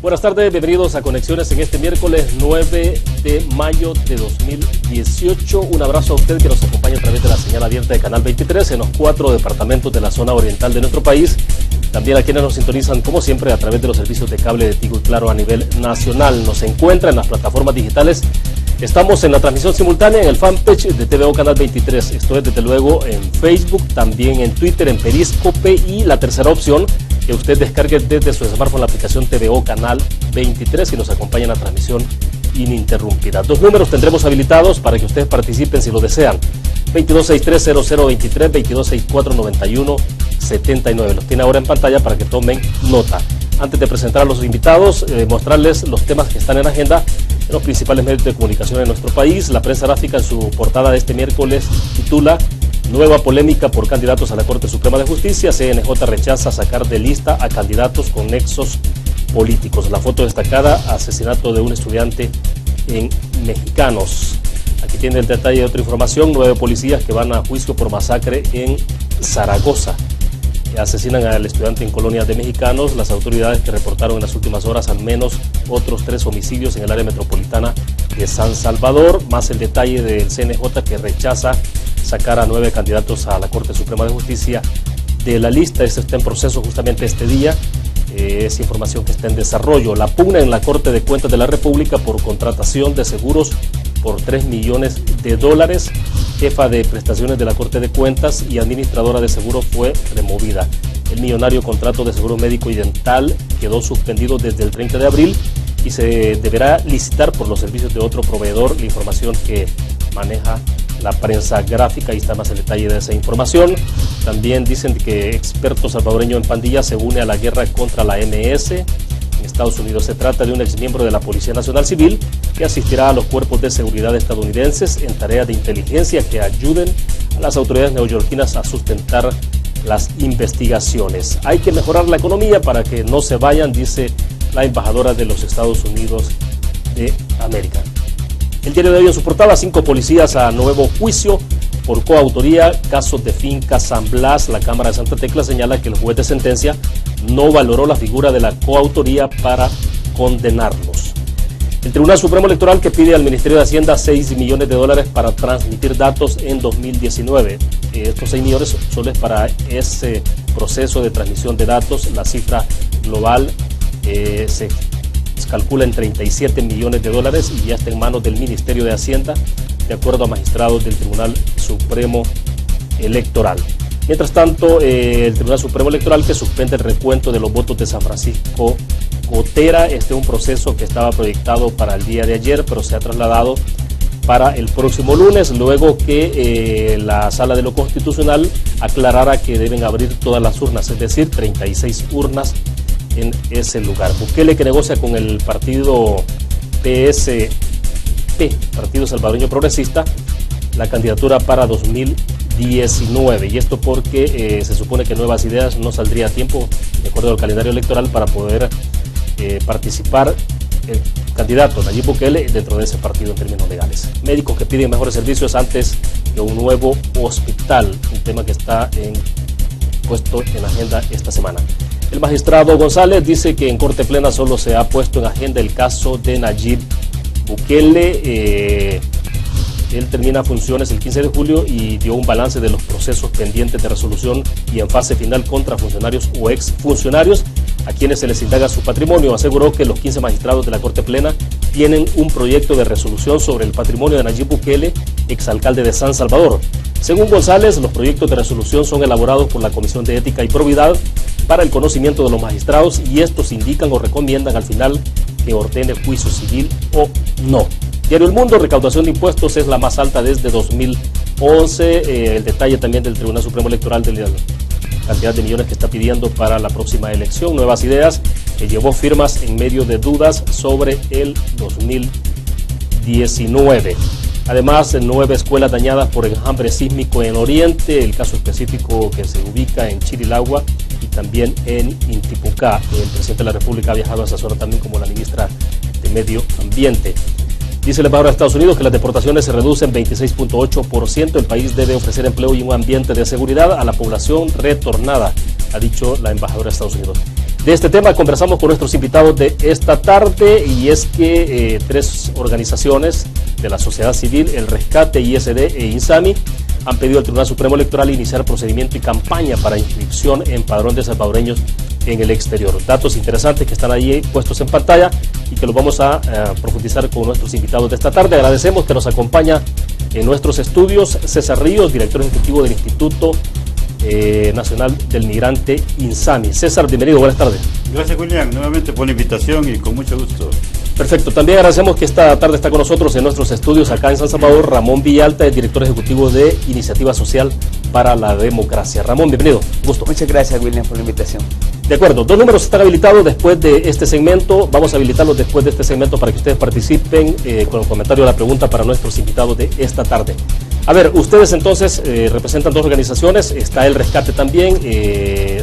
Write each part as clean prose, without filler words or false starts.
Buenas tardes, bienvenidos a Conexiones en este miércoles 9 de mayo de 2018. Un abrazo a usted que nos acompaña a través de la señal abierta de Canal 23 en los 4 departamentos de la zona oriental de nuestro país. También a quienes nos sintonizan, como siempre, a través de los servicios de cable de Tigo y Claro a nivel nacional. Nos encuentra en las plataformas digitales. Estamos en la transmisión simultánea en el fanpage de TVO Canal 23. Esto es desde luego en Facebook, también en Twitter, en Periscope y la tercera opción, que usted descargue desde su smartphone la aplicación TVO Canal 23 y nos acompaña en la transmisión ininterrumpida. Dos números tendremos habilitados para que ustedes participen si lo desean. 2263-0023, 2264-9179. Los tiene ahora en pantalla para que tomen nota. Antes de presentar a los invitados, mostrarles los temas que están en agenda en los principales medios de comunicación en nuestro país. La prensa gráfica en su portada de este miércoles titula: Nueva polémica por candidatos a la Corte Suprema de Justicia. CNJ rechaza sacar de lista a candidatos con nexos políticos. La foto destacada: asesinato de un estudiante en Mexicanos. Aquí tiene el detalle de otra información: 9 policías que van a juicio por masacre en Zaragoza. Asesinan al estudiante en Colonia de Mexicanos. Las autoridades que reportaron en las últimas horas al menos otros 3 homicidios en el área metropolitana de San Salvador, más el detalle del CNJ que rechaza sacar a 9 candidatos a la Corte Suprema de Justicia de la lista. Esto está en proceso justamente este día. Es información que está en desarrollo. La pugna en la Corte de Cuentas de la República por contratación de seguros por $3 millones. Jefa de prestaciones de la Corte de Cuentas y administradora de seguros fue removida. El millonario contrato de seguro médico y dental quedó suspendido desde el 30 de abril y se deberá licitar por los servicios de otro proveedor. La información que maneja la prensa gráfica, y está más el detalle de esa información. También dicen que experto salvadoreño en pandillas se une a la guerra contra la MS en Estados Unidos. Se trata de un exmiembro de la Policía Nacional Civil que asistirá a los cuerpos de seguridad estadounidenses en tareas de inteligencia que ayuden a las autoridades neoyorquinas a sustentar las investigaciones. Hay que mejorar la economía para que no se vayan, dice la embajadora de los Estados Unidos de América. El diario de hoy en su portada: 5 policías a nuevo juicio por coautoría, casos de finca San Blas. La Cámara de Santa Tecla señala que el juez de sentencia no valoró la figura de la coautoría para condenarlos. El Tribunal Supremo Electoral que pide al Ministerio de Hacienda $6 millones para transmitir datos en 2019. Estos 6 millones solo es para ese proceso de transmisión de datos. La cifra global se calcula en $37 millones y ya está en manos del Ministerio de Hacienda, de acuerdo a magistrados del Tribunal Supremo Electoral. Mientras tanto, el Tribunal Supremo Electoral que suspende el recuento de los votos de San Francisco Gotera. Este es un proceso que estaba proyectado para el día de ayer, pero se ha trasladado para el próximo lunes, luego que la Sala de lo Constitucional aclarara que deben abrir todas las urnas, es decir, 36 urnas en ese lugar. Bukele, que negocia con el partido PSP, Partido Salvadoreño Progresista, la candidatura para 2019, y esto porque se supone que Nuevas Ideas no saldría a tiempo, de acuerdo al calendario electoral, para poder participar el candidato Nayib Bukele dentro de ese partido en términos legales. Médicos que piden mejores servicios antes que un nuevo hospital, un tema que está puesto en agenda esta semana. El magistrado González dice que en Corte Plena solo se ha puesto en agenda el caso de Nayib Bukele. Él termina funciones el 15 de julio y dio un balance de los procesos pendientes de resolución y en fase final contra funcionarios o exfuncionarios a quienes se les indaga su patrimonio. Aseguró que los 15 magistrados de la Corte Plena tienen un proyecto de resolución sobre el patrimonio de Nayib Bukele, exalcalde de San Salvador. Según González, los proyectos de resolución son elaborados por la Comisión de Ética y Probidad para el conocimiento de los magistrados, y estos indican o recomiendan al final que ordene juicio civil o no. Diario El Mundo: recaudación de impuestos es la más alta desde 2011. El detalle también del Tribunal Supremo Electoral de la cantidad de millones que está pidiendo para la próxima elección. Nuevas Ideas que llevó firmas en medio de dudas sobre el 2019. Además, 9 escuelas dañadas por enjambre sísmico en Oriente, el caso específico que se ubica en Chirilagua y también en Intipucá. El presidente de la República ha viajado a esa zona también, como la ministra de Medio Ambiente. Dice el embajador de Estados Unidos que las deportaciones se reducen 26.8%. El país debe ofrecer empleo y un ambiente de seguridad a la población retornada, ha dicho la embajadora de Estados Unidos. De este tema conversamos con nuestros invitados de esta tarde, y es que tres organizaciones de la sociedad civil, El Rescate, ISD e INSAMI, han pedido al Tribunal Supremo Electoral iniciar procedimiento y campaña para inscripción en padrón de salvadoreños en el exterior. Datos interesantes que están ahí puestos en pantalla y que los vamos a profundizar con nuestros invitados de esta tarde. Agradecemos que nos acompaña en nuestros estudios César Ríos, director ejecutivo del Instituto Nacional del Migrante, INSAMI. César, bienvenido, buenas tardes. Gracias, William, nuevamente por la invitación y con mucho gusto. Perfecto, también agradecemos que esta tarde está con nosotros en nuestros estudios acá en San Salvador Ramón Villalta, el director ejecutivo de Iniciativa Social para la Democracia. Ramón, bienvenido, gusto. Muchas gracias, William, por la invitación. De acuerdo, dos números están habilitados después de este segmento. Vamos a habilitarlos después de este segmento para que ustedes participen con el comentario de la pregunta para nuestros invitados de esta tarde. A ver, ustedes entonces representan dos organizaciones, está El Rescate también,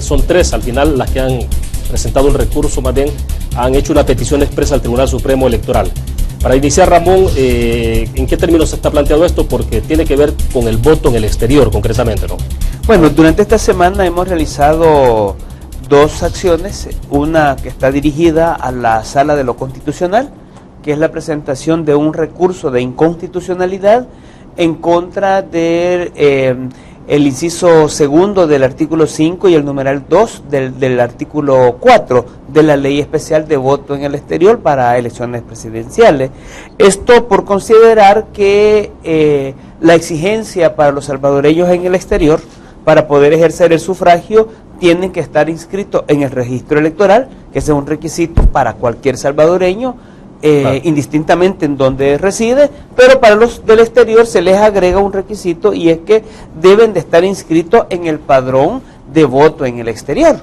son tres al final las que han presentado el recurso, más bien han hecho una petición expresa al Tribunal Supremo Electoral. Para iniciar, Ramón, ¿en qué términos se está planteado esto? Porque tiene que ver con el voto en el exterior, concretamente, ¿no? Bueno, durante esta semana hemos realizado dos acciones, una que está dirigida a la Sala de lo Constitucional, que es la presentación de un recurso de inconstitucionalidad en contra del el inciso segundo del artículo 5 y el numeral 2 del artículo 4 de la Ley Especial de Voto en el Exterior para elecciones presidenciales. Esto por considerar que la exigencia para los salvadoreños en el exterior para poder ejercer el sufragio tienen que estar inscritos en el registro electoral, que ese es un requisito para cualquier salvadoreño, claro, indistintamente en donde reside, pero para los del exterior se les agrega un requisito, y es que deben de estar inscritos en el padrón de voto en el exterior.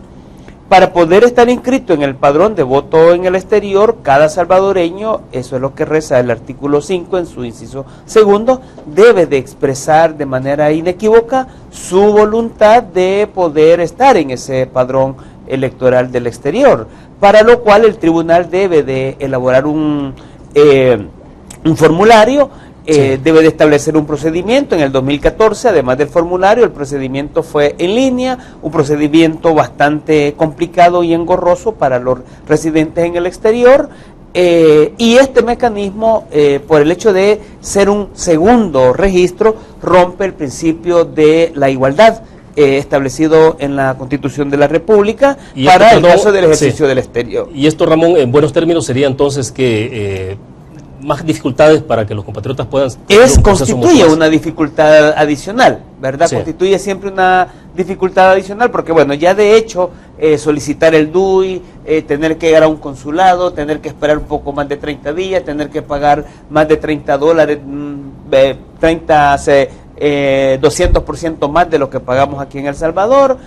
Para poder estar inscrito en el padrón de voto en el exterior, cada salvadoreño, eso es lo que reza el artículo 5 en su inciso segundo, debe de expresar de manera inequívoca su voluntad de poder estar en ese padrón electoral del exterior, para lo cual el tribunal debe de elaborar un formulario, debe de establecer un procedimiento. En el 2014, además del formulario, el procedimiento fue en línea, un procedimiento bastante complicado y engorroso para los residentes en el exterior, y este mecanismo, por el hecho de ser un segundo registro, rompe el principio de la igualdad establecido en la Constitución de la República para el caso del ejercicio del exterior. Y esto, Ramón, en buenos términos sería entonces que más dificultades para que los compatriotas puedan... Constituye una dificultad adicional, ¿verdad? Sí. Constituye siempre una dificultad adicional porque, bueno, ya de hecho solicitar el DUI, tener que ir a un consulado, tener que esperar un poco más de 30 días, tener que pagar más de $30, 200% más de lo que pagamos aquí en El Salvador.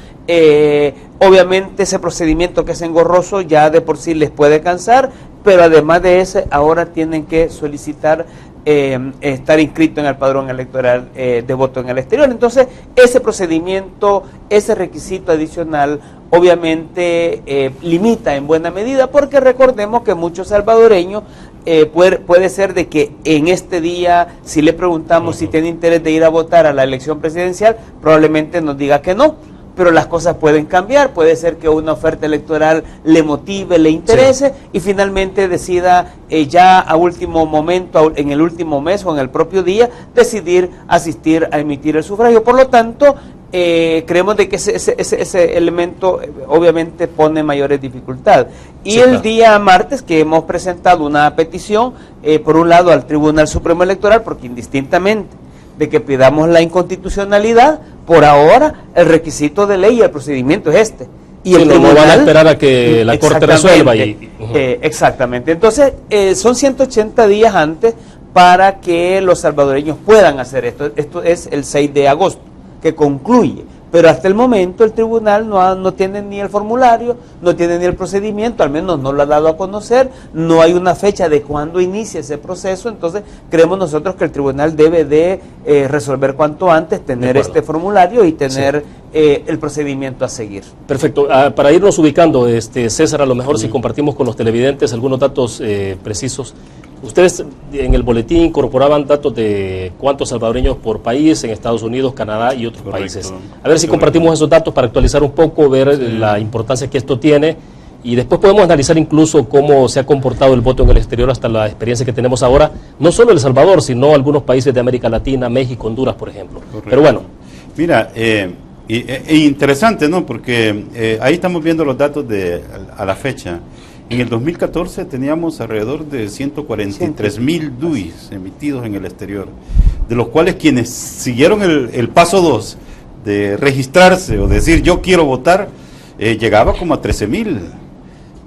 Obviamente ese procedimiento que es engorroso ya de por sí les puede cansar, pero además de ese ahora tienen que solicitar estar inscrito en el padrón electoral de voto en el exterior. Entonces ese procedimiento, ese requisito adicional obviamente limita en buena medida, porque recordemos que muchos salvadoreños puede ser de que en este día, si le preguntamos si tiene interés de ir a votar a la elección presidencial, probablemente nos diga que no, pero las cosas pueden cambiar. Puede ser que una oferta electoral le motive, le interese, y finalmente decida ya a último momento, en el último mes o en el propio día, decidir asistir a emitir el sufragio. Por lo tanto, creemos de que ese elemento obviamente pone mayores dificultades. Y el día martes que hemos presentado una petición, por un lado al Tribunal Supremo Electoral, porque indistintamente de que pidamos la inconstitucionalidad, por ahora el requisito de ley y el procedimiento es este. Y el tribunal, no van a esperar a que la Corte resuelva. Exactamente. Entonces, son 180 días antes para que los salvadoreños puedan hacer esto. Esto es el 6 de agosto, que concluye. Pero hasta el momento el tribunal no tiene ni el formulario, no tiene ni el procedimiento, al menos no lo ha dado a conocer, no hay una fecha de cuándo inicia ese proceso. Entonces creemos nosotros que el tribunal debe de resolver cuanto antes, tener este formulario y tener el procedimiento a seguir. Perfecto. Para irnos ubicando, César, a lo mejor si compartimos con los televidentes algunos datos precisos. Ustedes en el boletín incorporaban datos de cuántos salvadoreños por país en Estados Unidos, Canadá y otros países. A ver si compartimos esos datos para actualizar un poco, ver la importancia que esto tiene Y después podemos analizar incluso cómo se ha comportado el voto en el exterior hasta la experiencia que tenemos ahora, no solo El Salvador, sino algunos países de América Latina, México, Honduras, por ejemplo. Correcto. Pero bueno. Mira, interesante, ¿no? Porque ahí estamos viendo los datos a la fecha. En el 2014 teníamos alrededor de 143,000 DUIs emitidos en el exterior, de los cuales quienes siguieron el paso 2 de registrarse o decir yo quiero votar, llegaba como a 13,000.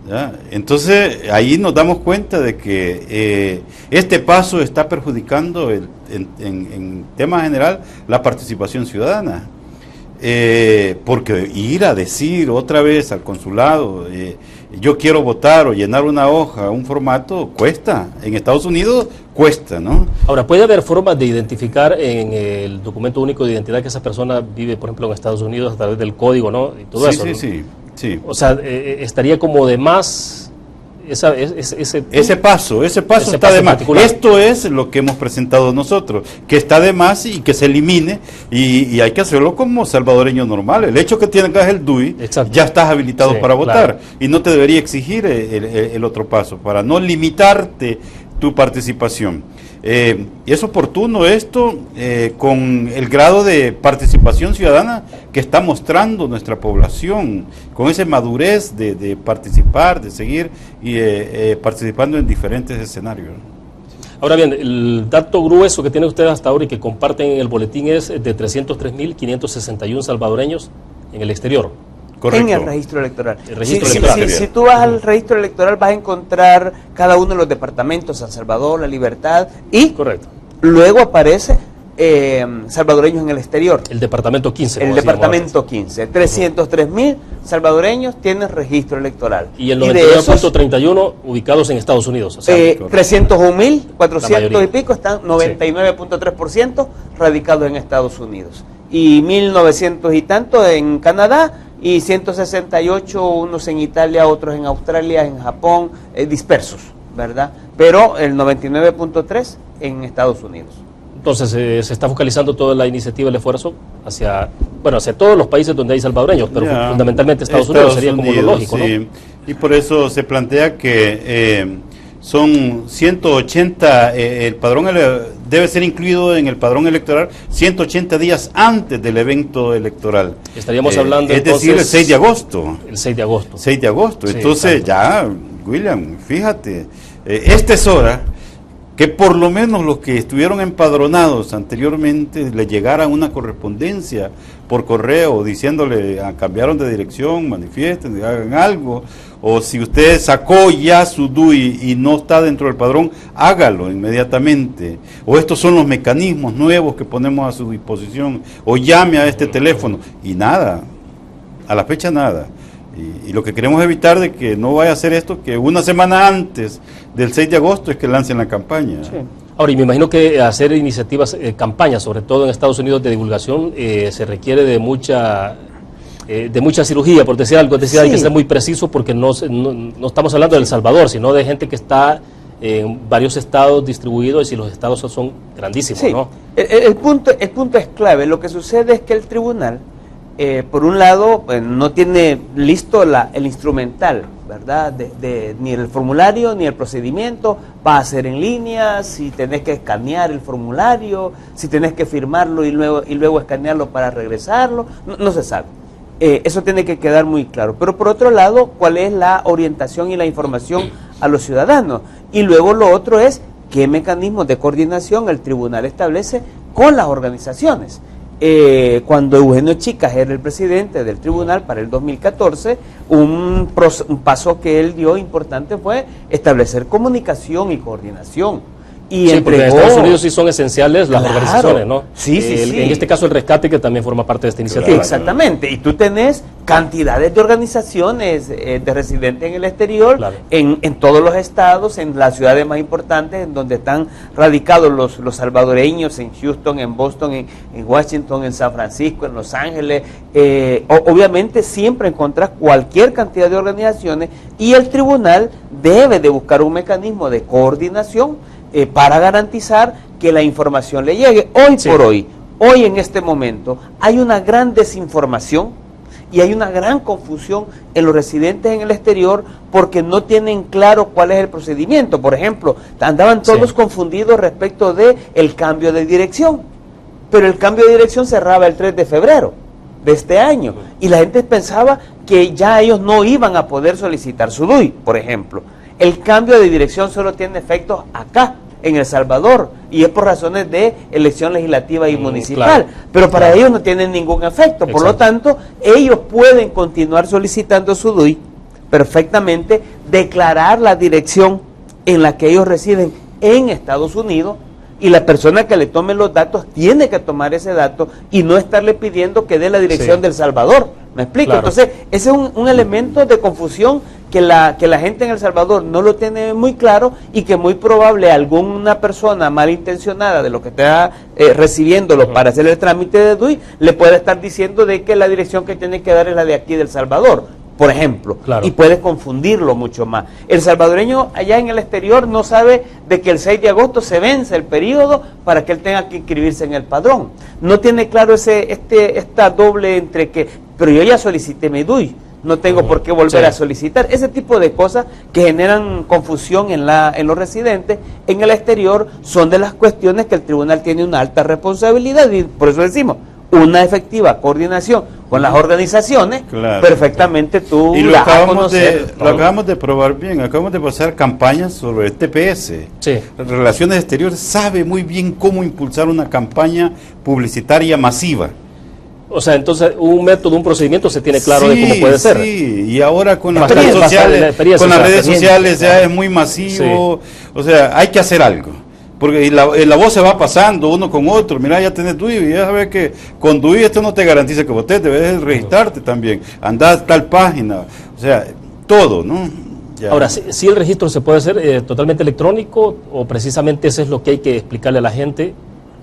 ¿Ya? Entonces ahí nos damos cuenta de que este paso está perjudicando en tema general la participación ciudadana, porque ir a decir otra vez al consulado yo quiero votar o llenar una hoja, un formato, cuesta. En Estados Unidos cuesta, ¿no? Ahora, ¿puede haber formas de identificar en el documento único de identidad que esa persona vive, por ejemplo, en Estados Unidos a través del código, ¿no? Y todo eso, ¿no? Sí. O sea, estaría como de más ese paso está de más. Particular. Esto es lo que hemos presentado nosotros, que está de más y que se elimine, y hay que hacerlo como salvadoreño normal. El hecho que tengas el DUI, exacto, ya estás habilitado para votar, claro, y no te debería exigir el otro paso, para no limitarte tu participación. Es oportuno esto con el grado de participación ciudadana que está mostrando nuestra población, con esa madurez de participar, de seguir participando en diferentes escenarios. Ahora bien, el dato grueso que tiene usted hasta ahora y que comparten en el boletín es de 303.561 salvadoreños en el exterior. Correcto. En el registro electoral. Si tú vas al registro electoral vas a encontrar cada uno de los departamentos, San Salvador, La Libertad, y correcto, luego aparece salvadoreños en el exterior. El departamento 15. El departamento 15. 303.000 salvadoreños tienen registro electoral. Y el 99.31 ubicados en Estados Unidos. O sea, 301.400 y pico están 99.3% radicados en Estados Unidos. Y 1.900 y tanto en Canadá, y 168 unos en Italia, otros en Australia, en Japón, dispersos, ¿verdad? Pero el 99.3 en Estados Unidos. Entonces se está focalizando toda la iniciativa, el esfuerzo hacia todos los países donde hay salvadoreños, pero fundamentalmente Estados Unidos sería como lo lógico, sí, ¿no? Y por eso se plantea que son 180, el padrón debe ser incluido en el padrón electoral 180 días antes del evento electoral. Estaríamos hablando es entonces, decir, el 6 de agosto. El 6 de agosto. 6 de agosto. Sí, entonces exacto, ya, William, fíjate, esta es hora que por lo menos los que estuvieron empadronados anteriormente le llegara una correspondencia por correo diciéndole cambiaron de dirección, manifiesten, hagan algo, o si usted sacó ya su DUI y no está dentro del padrón, hágalo inmediatamente, o estos son los mecanismos nuevos que ponemos a su disposición, o llame a este teléfono, y nada, a la fecha nada. Y lo que queremos evitar de que no vaya a ser esto, que una semana antes del 6 de agosto es que lancen la campaña. Sí. Ahora, y me imagino que hacer iniciativas, campañas, sobre todo en Estados Unidos de divulgación, se requiere de mucha cirugía, por decir algo. Es decir, sí, hay que ser muy preciso porque no estamos hablando de El Salvador, sino de gente que está en varios estados distribuidos, y los estados son grandísimos, sí, ¿no? El punto es clave. Lo que sucede es que el tribunal, por un lado, no tiene listo el instrumental, ¿verdad? Ni el formulario, ni el procedimiento. Va a ser en línea, si tenés que escanear el formulario, si tenés que firmarlo y luego escanearlo para regresarlo, no se sabe. Eso tiene que quedar muy claro. Pero por otro lado, ¿cuál es la orientación y la información a los ciudadanos? Y luego lo otro es, ¿qué mecanismos de coordinación el tribunal establece con las organizaciones? Cuando Eugenio Chicas era el presidente del tribunal para el 2014, un paso que él dio importante fue establecer comunicación y coordinación. Y sí, porque en Estados Unidos sí son esenciales las organizaciones, ¿no? Sí. En este caso el rescate, que también forma parte de esta iniciativa. Claro. Exactamente, y tú tenés cantidades de organizaciones de residentes en el exterior, claro, en todos los estados, en las ciudades más importantes, en donde están radicados los salvadoreños, en Houston, en Boston, en Washington, en San Francisco, en Los Ángeles. Obviamente siempre encontrás cualquier cantidad de organizaciones, y el tribunal debe de buscar un mecanismo de coordinación para garantizar que la información le llegue. Hoy por hoy en este momento, hay una gran desinformación y hay una gran confusión en los residentes en el exterior porque no tienen claro cuál es el procedimiento. Por ejemplo, andaban todos confundidos respecto de el cambio de dirección, pero el cambio de dirección cerraba el 3 de febrero de este año y la gente pensaba que ya ellos no iban a poder solicitar su DUI, por ejemplo. El cambio de dirección solo tiene efectos acá, en El Salvador, y es por razones de elección legislativa y municipal, pero para ellos no tienen ningún efecto. Por lo tanto, ellos pueden continuar solicitando su DUI perfectamente, declarar la dirección en la que ellos residen en Estados Unidos, y la persona que le tome los datos tiene que tomar ese dato y no estarle pidiendo que dé la dirección de El Salvador. ¿Me explico? Entonces, ese es un elemento de confusión que la gente en El Salvador no lo tiene muy claro, y que muy probable alguna persona malintencionada de lo que está recibiéndolo para hacer el trámite de DUI le puede estar diciendo de que la dirección que tiene que dar es la de aquí de El Salvador, por ejemplo, y puede confundirlo mucho más. El salvadoreño allá en el exterior no sabe de que el 6 de agosto se vence el periodo para que él tenga que inscribirse en el padrón. No tiene claro esta doble entre que, pero yo ya solicité mi DUI, no tengo por qué volver a solicitar. Ese tipo de cosas que generan confusión en los residentes en el exterior son de las cuestiones que el tribunal tiene una alta responsabilidad, y por eso decimos, una efectiva coordinación con las organizaciones, perfectamente tú y lo acabamos de probar bien. Acabamos de pasar campañas sobre el TPS. Relaciones Exteriores sabe muy bien cómo impulsar una campaña publicitaria masiva. O sea, entonces un método, un procedimiento se tiene claro de cómo puede ser. Sí, y ahora con las redes sociales, ya es muy masivo. O sea, hay que hacer algo. Porque la voz se va pasando uno con otro. Mira, ya tenés DUI, y ya sabes que con DUI esto no te garantiza que votes, debes registrarte también. Andá a tal página. O sea, todo, ¿no? Ya. Ahora, si el registro se puede hacer totalmente electrónico, o precisamente eso es lo que hay que explicarle a la gente.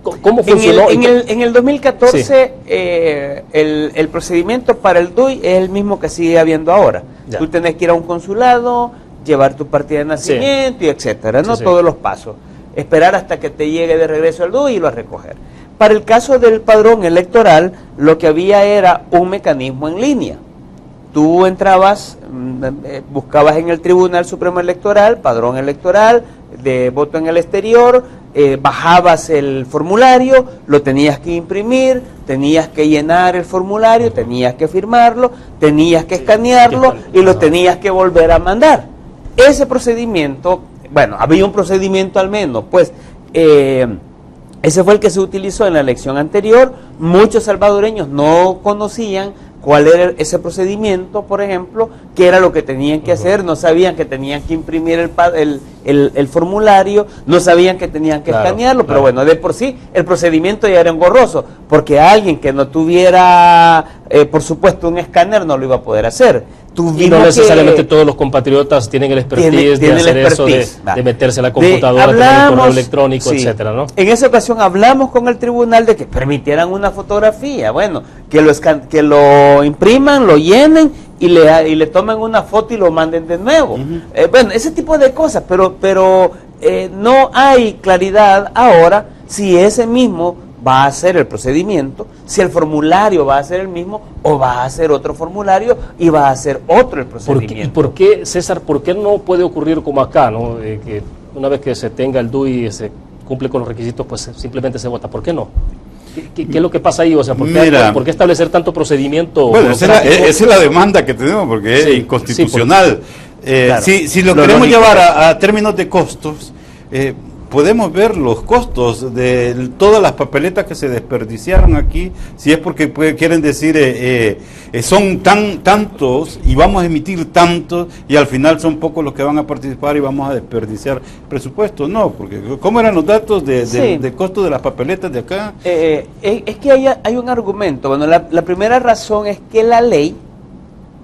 ¿Cómo funcionó? En el 2014 el procedimiento para el DUI es el mismo que sigue habiendo ahora. Tú tenés que ir a un consulado, llevar tu partida de nacimiento y etcétera, ¿no? Todos los pasos. Esperar hasta que te llegue de regreso el DUI y lo a recoger. Para el caso del padrón electoral, lo que había era un mecanismo en línea. Tú entrabas, buscabas en el Tribunal Supremo Electoral, padrón electoral, de voto en el exterior, bajabas el formulario, lo tenías que imprimir, tenías que llenar el formulario, tenías que firmarlo, tenías que escanearlo y lo tenías que volver a mandar. Ese procedimiento, bueno, había un procedimiento al menos, pues ese fue el que se utilizó en la elección anterior. Muchos salvadoreños no conocían cuál era ese procedimiento, por ejemplo, qué era lo que tenían que hacer, no sabían que tenían que imprimir el formulario, no sabían que tenían que escanearlo, pero bueno, de por sí el procedimiento ya era engorroso, porque alguien que no tuviera, por supuesto, un escáner no lo iba a poder hacer. Y no necesariamente todos los compatriotas tienen el expertise de hacer eso, de meterse a la computadora, tener un correo electrónico, etcétera, ¿no? En esa ocasión hablamos con el tribunal de que permitieran una fotografía, bueno, que lo impriman, lo llenen y le tomen una foto y lo manden de nuevo. Bueno, ese tipo de cosas, pero no hay claridad ahora si ese mismo va a ser el procedimiento, si el formulario va a ser el mismo o va a ser otro formulario y va a ser otro el procedimiento. ¿Y por qué, César, por qué no puede ocurrir como acá, ¿no? Que una vez que se tenga el DUI y se cumple con los requisitos, pues simplemente se vota? ¿Por qué no? ¿Qué es lo que pasa ahí? O sea, ¿por qué establecer tanto procedimiento? Bueno, esa es la demanda que tenemos, porque es inconstitucional. Si lo queremos llevar a términos de costos, podemos ver los costos de todas las papeletas que se desperdiciaron aquí, si es porque quieren decir son tantos y vamos a emitir tantos y al final son pocos los que van a participar y vamos a desperdiciar presupuesto. No, porque ¿cómo eran los datos de costo de las papeletas de acá? Es que hay un argumento. Bueno, la primera razón es que la ley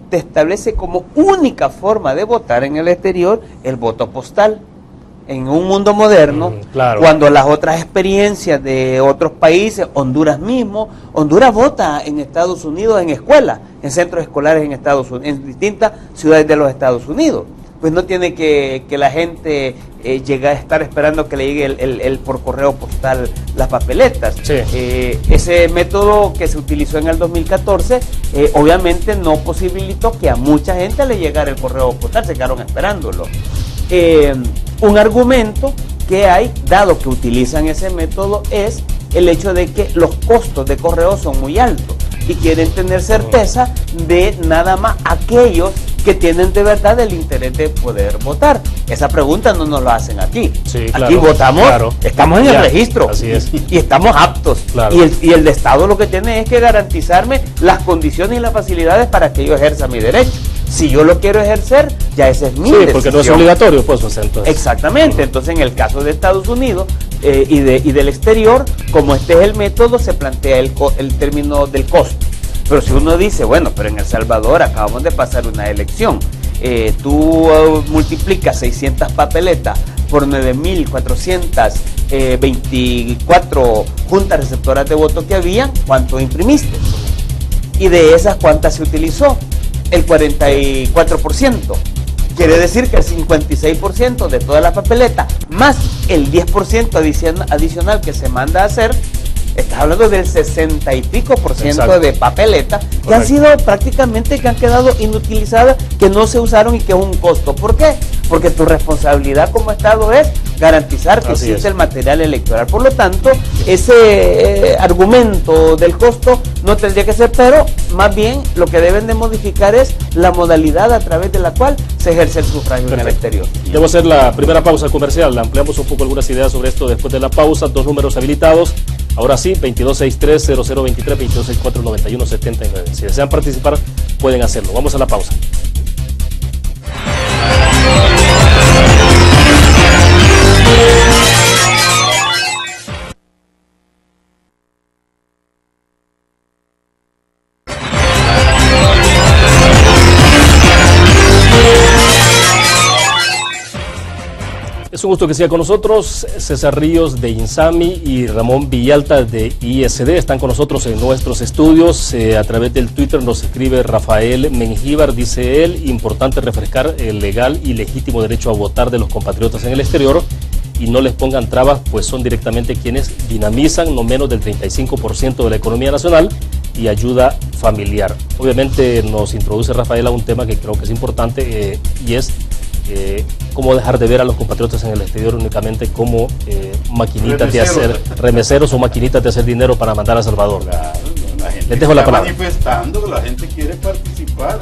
te establece como única forma de votar en el exterior el voto postal. En un mundo moderno, cuando las otras experiencias de otros países, Honduras mismo, Honduras vota en Estados Unidos en escuelas, en centros escolares en Estados Unidos, en distintas ciudades de los Estados Unidos. pues no tiene que la gente llegue a estar esperando que le llegue el por correo postal las papeletas. Sí. Ese método que se utilizó en el 2014 obviamente no posibilitó que a mucha gente le llegara el correo postal, se quedaron esperándolo. Un argumento que hay, dado que utilizan ese método, es el hecho de que los costos de correo son muy altos y quieren tener certeza de nada más aquellos que tienen de verdad el interés de poder votar. Esa pregunta no nos la hacen aquí. Sí, aquí claro, votamos, claro. estamos en el registro. Así es. Y estamos aptos. Claro. Y el de Estado lo que tiene es que garantizarme las condiciones y las facilidades para que yo ejerza mi derecho. Si yo lo quiero ejercer, ya ese es mi decisión. Porque no es obligatorio, pues, entonces. Exactamente. Entonces, en el caso de Estados Unidos y del exterior, como este es el método, se plantea el término del costo. Pero si uno dice, bueno, pero en El Salvador acabamos de pasar una elección, tú multiplicas 600 papeletas por 9.424 juntas receptoras de voto que habían, ¿cuánto imprimiste? Y de esas, ¿cuántas se utilizó? El 44%. Quiere decir que el 56% de todas las papeletas, más el 10% adicional que se manda a hacer, estás hablando del 60 y pico % de papeletas que han sido prácticamente, que han quedado inutilizadas, que no se usaron y que es un costo. ¿Por qué? Porque tu responsabilidad como Estado es garantizar que existe el material electoral. Por lo tanto, ese argumento del costo no tendría que ser, pero más bien lo que deben de modificar es la modalidad a través de la cual se ejerce el sufragio en el exterior. Debo hacer la primera pausa comercial. Ampliamos un poco algunas ideas sobre esto después de la pausa. 2 números habilitados. Ahora sí, 2263-0023, 2264-9179. Si desean participar, pueden hacerlo. Vamos a la pausa. Es un gusto que siga con nosotros. César Ríos de INSAMI y Ramón Villalta de ISD están con nosotros en nuestros estudios. A través del Twitter nos escribe Rafael Mengíbar, dice él: importante refrescar el legal y legítimo derecho a votar de los compatriotas en el exterior y no les pongan trabas, pues son directamente quienes dinamizan no menos del 35% de la economía nacional y ayuda familiar. Obviamente nos introduce Rafael a un tema que creo que es importante y es cómo dejar de ver a los compatriotas en el exterior únicamente como maquinitas de hacer, remeseros o maquinitas de hacer dinero para mandar a Salvador. Claro, la gente Les dejo la palabra. manifestando, la gente quiere participar.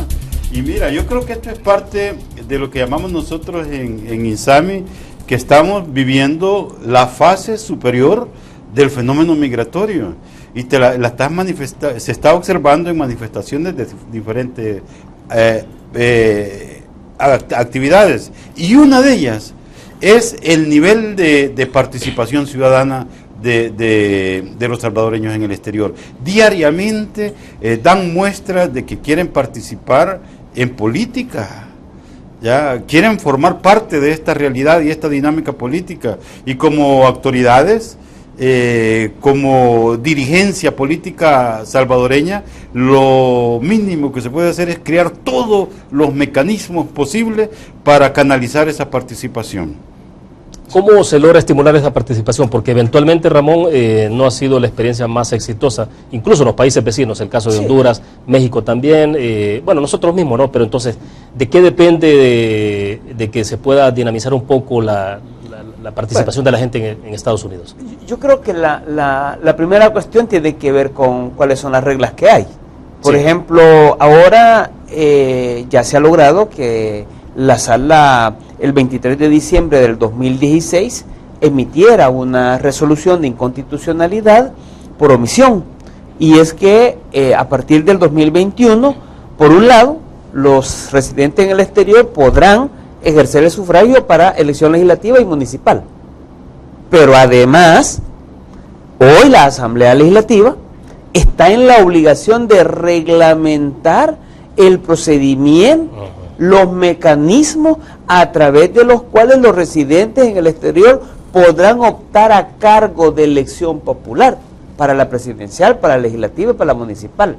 Y mira, yo creo que esto es parte de lo que llamamos nosotros en INSAMI, que estamos viviendo la fase superior del fenómeno migratorio. Y se está observando en manifestaciones de diferentes actividades, y una de ellas es el nivel de participación ciudadana de los salvadoreños en el exterior. Diariamente dan muestras de que quieren participar en política, ya quieren formar parte de esta realidad y esta dinámica política, y como autoridades, como dirigencia política salvadoreña, lo mínimo que se puede hacer es crear todos los mecanismos posibles para canalizar esa participación. ¿Cómo se logra estimular esa participación? Porque eventualmente, Ramón, no ha sido la experiencia más exitosa, incluso en los países vecinos, el caso de Honduras, México también, bueno, nosotros mismos, ¿no? Pero entonces, ¿de qué depende de que se pueda dinamizar un poco la participación de la gente en Estados Unidos? Yo creo que la primera cuestión tiene que ver con cuáles son las reglas que hay. Por ejemplo, ahora ya se ha logrado que la sala, el 23 de diciembre del 2016, emitiera una resolución de inconstitucionalidad por omisión. Y es que a partir del 2021, por un lado, los residentes en el exterior podrán ejercer el sufragio para elección legislativa y municipal. Pero además, hoy la Asamblea Legislativa está en la obligación de reglamentar el procedimiento, los mecanismos a través de los cuales los residentes en el exterior podrán optar a cargo de elección popular para la presidencial, para la legislativa y para la municipal.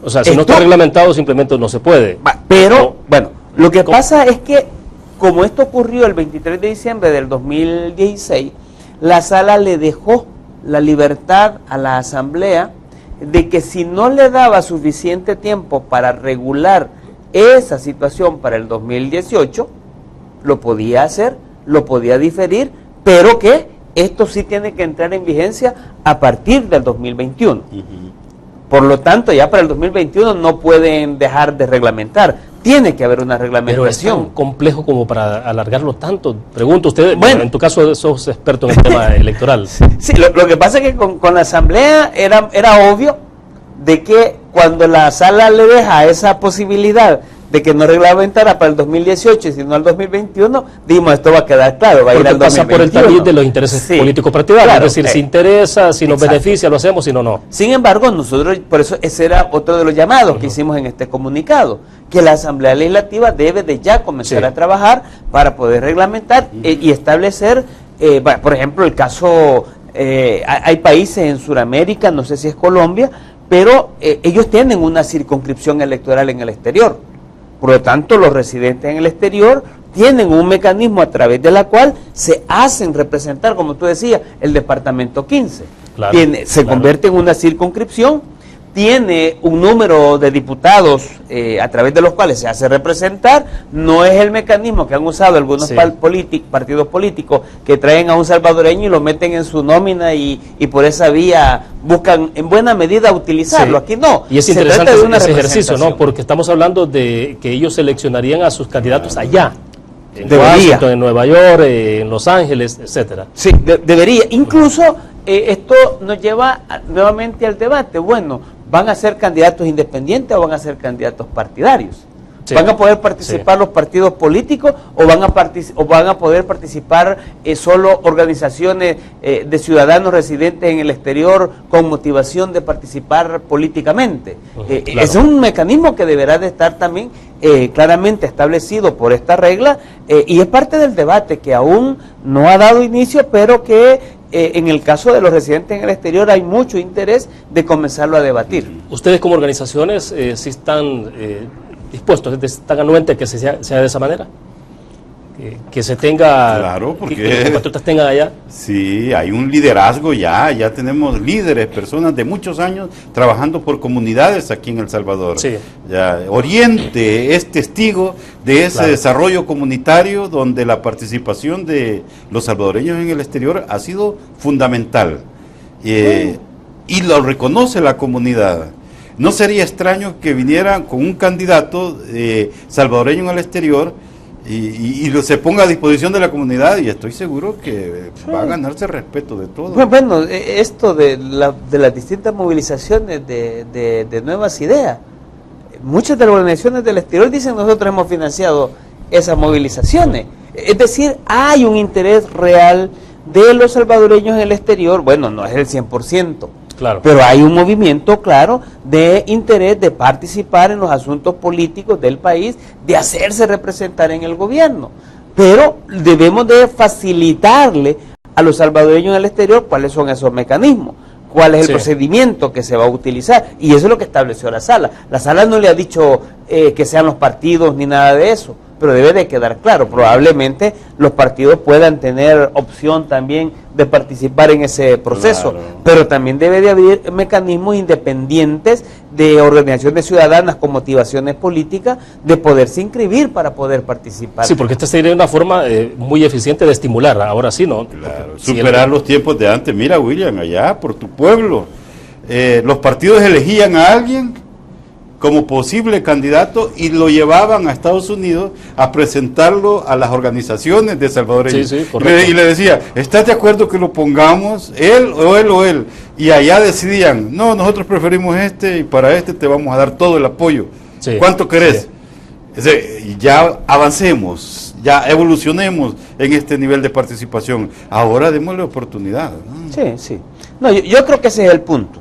O sea, si no está reglamentado, simplemente no se puede. Pero, bueno, lo que pasa es que como esto ocurrió el 23 de diciembre del 2016, la sala le dejó la libertad a la Asamblea de que si no le daba suficiente tiempo para regular esa situación para el 2018, lo podía hacer, lo podía diferir, pero que esto sí tiene que entrar en vigencia a partir del 2021. Por lo tanto, ya para el 2021 no pueden dejar de reglamentar. Tiene que haber una reglamentación. Pero es tan complejo como para alargarlo tanto. Pregunto, usted, bueno, en tu caso sos experto en el tema electoral. Sí, lo que pasa es que con la Asamblea era obvio de que cuando la sala le deja esa posibilidad de que no reglamentara para el 2018, sino al 2021, dijimos, esto va a quedar claro, va a ir al 2021. Pasa por el tamiz de los intereses políticos partidarios, claro, es decir, si interesa, si nos beneficia, lo hacemos, si no, no. Sin embargo, nosotros, por eso ese era otro de los llamados que hicimos en este comunicado, que la Asamblea Legislativa debe de ya comenzar a trabajar para poder reglamentar y establecer, por ejemplo, el caso, hay países en Sudamérica, no sé si es Colombia, pero ellos tienen una circunscripción electoral en el exterior. Por lo tanto, los residentes en el exterior tienen un mecanismo a través de la cual se hacen representar, como tú decías, el departamento 15. Claro, se convierte en una circunscripción, tiene un número de diputados a través de los cuales se hace representar. No es el mecanismo que han usado algunos partidos políticos que traen a un salvadoreño y lo meten en su nómina y por esa vía buscan en buena medida utilizarlo. Aquí no. Y es interesante ese ejercicio, ¿no? Porque estamos hablando de que ellos seleccionarían a sus candidatos allá. En Washington, en Nueva York, en Los Ángeles, etcétera. Sí, debería. Incluso esto nos lleva nuevamente al debate. Bueno, ¿van a ser candidatos independientes o van a ser candidatos partidarios? Sí. ¿Van a poder participar los partidos políticos o van a poder participar solo organizaciones de ciudadanos residentes en el exterior con motivación de participar políticamente? Claro. Es un mecanismo que deberá de estar también claramente establecido por esta regla y es parte del debate que aún no ha dado inicio, pero que en el caso de los residentes en el exterior hay mucho interés de comenzarlo a debatir. ¿Ustedes como organizaciones sí están dispuestos, están anuentes que sea de esa manera? Que se tenga, claro, porque que los compatriotas tengan allá. Sí, hay un liderazgo ya tenemos líderes, personas de muchos años trabajando por comunidades aquí en El Salvador. Sí. Ya, Oriente es testigo de ese desarrollo comunitario donde la participación de los salvadoreños en el exterior ha sido fundamental y lo reconoce la comunidad. No sería extraño que vinieran con un candidato salvadoreño en el exterior y se ponga a disposición de la comunidad y estoy seguro que va a ganarse respeto de todos. Bueno, esto de las distintas movilizaciones de nuevas ideas, muchas de las organizaciones del exterior dicen nosotros hemos financiado esas movilizaciones. Es decir, hay un interés real de los salvadoreños en el exterior, bueno, no es el 100%. Claro. Pero hay un movimiento claro de interés de participar en los asuntos políticos del país, de hacerse representar en el gobierno. Pero debemos de facilitarle a los salvadoreños en el exterior cuáles son esos mecanismos, cuál es el procedimiento que se va a utilizar. Y eso es lo que estableció la sala. La sala no le ha dicho que sean los partidos ni nada de eso, pero debe de quedar claro. Probablemente los partidos puedan tener opción también de participar en ese proceso, pero también debe de haber mecanismos independientes de organizaciones ciudadanas con motivaciones políticas de poderse inscribir para poder participar. Sí, porque esta sería una forma muy eficiente de estimular, ahora sí, ¿no? Claro, superar los tiempos de antes. Mira, William, allá por tu pueblo, los partidos elegían a alguien como posible candidato y lo llevaban a Estados Unidos a presentarlo a las organizaciones de salvadoreños. Sí, y le decía, ¿estás de acuerdo que lo pongamos él o él o él? Y allá decidían, no, nosotros preferimos este y para este te vamos a dar todo el apoyo. Sí, ¿cuánto querés? Sí. Ya avancemos, ya evolucionemos en este nivel de participación. Ahora démosle oportunidad, ¿no? Sí, sí. No, yo creo que ese es el punto.